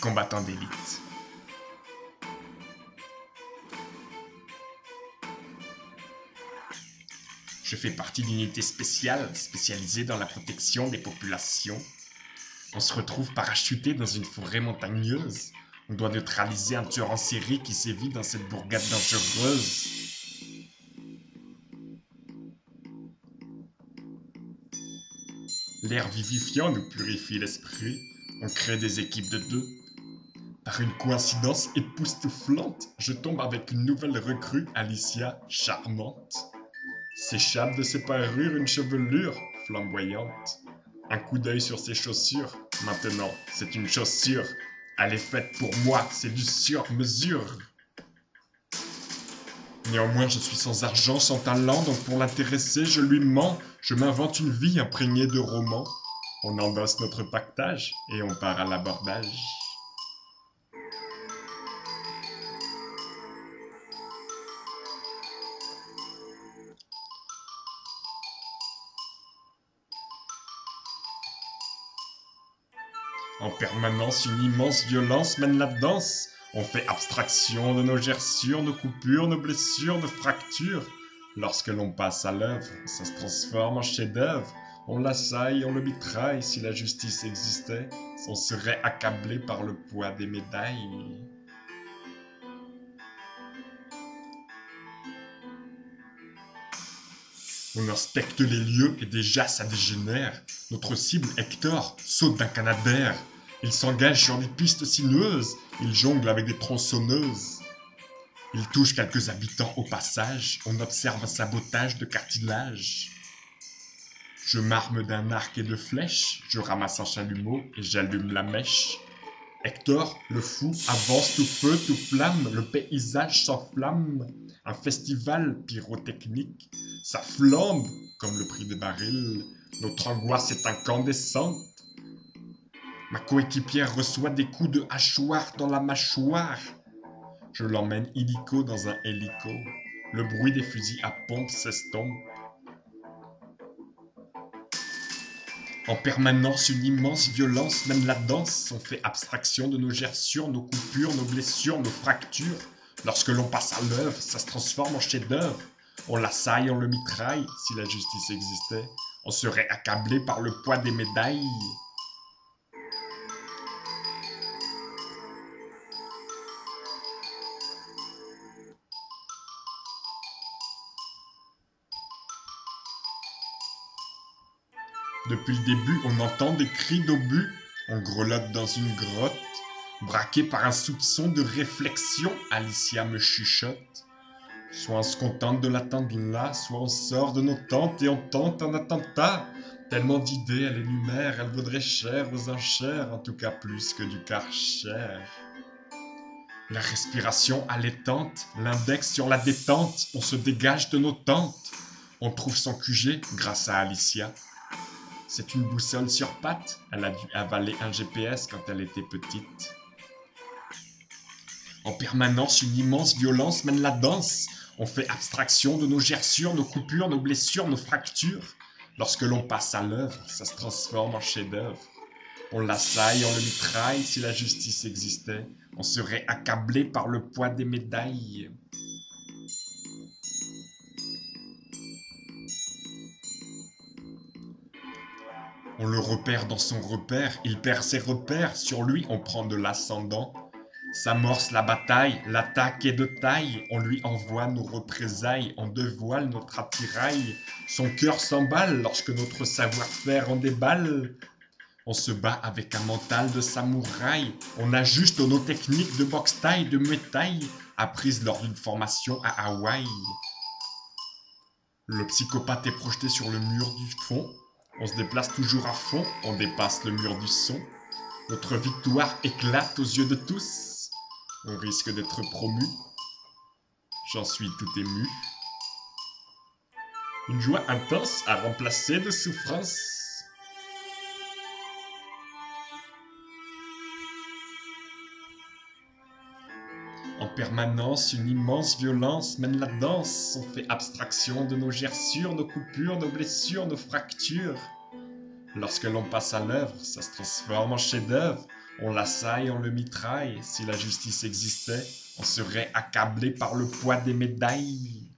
combattant d'élite. Je fais partie d'une unité spéciale, spécialisée dans la protection des populations. On se retrouve parachuté dans une forêt montagneuse. On doit neutraliser un tueur en série qui sévit dans cette bourgade dangereuse. L'air vivifiant nous purifie l'esprit. On crée des équipes de deux. Par une coïncidence époustouflante, je tombe avec une nouvelle recrue, Alicia, charmante. S'échappe de ses parures une chevelure flamboyante. Un coup d'œil sur ses chaussures. Maintenant, c'est une chaussure. Elle est faite pour moi, c'est du sur-mesure. Néanmoins, je suis sans argent, sans talent, donc pour l'intéresser, je lui mens. Je m'invente une vie imprégnée de romans. On endosse notre pactage et on part à l'abordage. En permanence, une immense violence mène la danse. On fait abstraction de nos gerçures, nos coupures, nos blessures, nos fractures. Lorsque l'on passe à l'œuvre, ça se transforme en chef-d'œuvre. On l'assaille, on le mitraille. Si la justice existait, on serait accablé par le poids des médailles. On inspecte les lieux et déjà ça dégénère. Notre cible, Hector, saute d'un canadair. Il s'engage sur des pistes sinueuses. Il jongle avec des tronçonneuses. Il touche quelques habitants au passage. On observe un sabotage de cartilage. Je m'arme d'un arc et de flèches. Je ramasse un chalumeau et j'allume la mèche. Hector, le fou, avance tout feu, tout flamme. Le paysage s'enflamme. Un festival pyrotechnique. Ça flambe comme le prix des barils. Notre angoisse est incandescente. Ma coéquipière reçoit des coups de hachoir dans la mâchoire. Je l'emmène illico dans un hélico. Le bruit des fusils à pompe s'estompe. En permanence, une immense violence mène la danse. On fait abstraction de nos gerçures, nos coupures, nos blessures, nos fractures. Lorsque l'on passe à l'œuvre, ça se transforme en chef-d'œuvre. On l'assaille, on le mitraille. Si la justice existait, on serait accablé par le poids des médailles. Depuis le début, on entend des cris d'obus. On grelotte dans une grotte. Braqué par un soupçon de réflexion, Alicia me chuchote. Soit on se contente de l'attendre là, soit on sort de nos tentes et on tente un attentat. Tellement d'idées, elle énumère, elle vaudrait cher aux enchères, en tout cas plus que du Karcher. La respiration allaitante, l'index sur la détente, on se dégage de nos tentes. On trouve son QG grâce à Alicia. C'est une boussole sur pattes, elle a dû avaler un GPS quand elle était petite. En permanence, une immense violence mène la danse. On fait abstraction de nos gerçures, nos coupures, nos blessures, nos fractures. Lorsque l'on passe à l'œuvre, ça se transforme en chef-d'œuvre. On l'assaille, on le mitraille. Si la justice existait, on serait accablé par le poids des médailles. On le repère dans son repère, il perd ses repères. Sur lui, on prend de l'ascendant. S'amorce la bataille, l'attaque est de taille. On lui envoie nos représailles, on dévoile notre attirail. Son cœur s'emballe lorsque notre savoir-faire en déballe. On se bat avec un mental de samouraï. On ajuste nos techniques de boxe-taille, de muay-thaï, apprises lors d'une formation à Hawaï. Le psychopathe est projeté sur le mur du fond. On se déplace toujours à fond, on dépasse le mur du son. Notre victoire éclate aux yeux de tous. On risque d'être promu. J'en suis tout ému. Une joie intense a remplacé de souffrance. En permanence, une immense violence mène la danse. On fait abstraction de nos gerçures, nos coupures, nos blessures, nos fractures. Lorsque l'on passe à l'œuvre, ça se transforme en chef-d'œuvre. On l'assaille, on le mitraille. Si la justice existait, on serait accablé par le poids des médailles.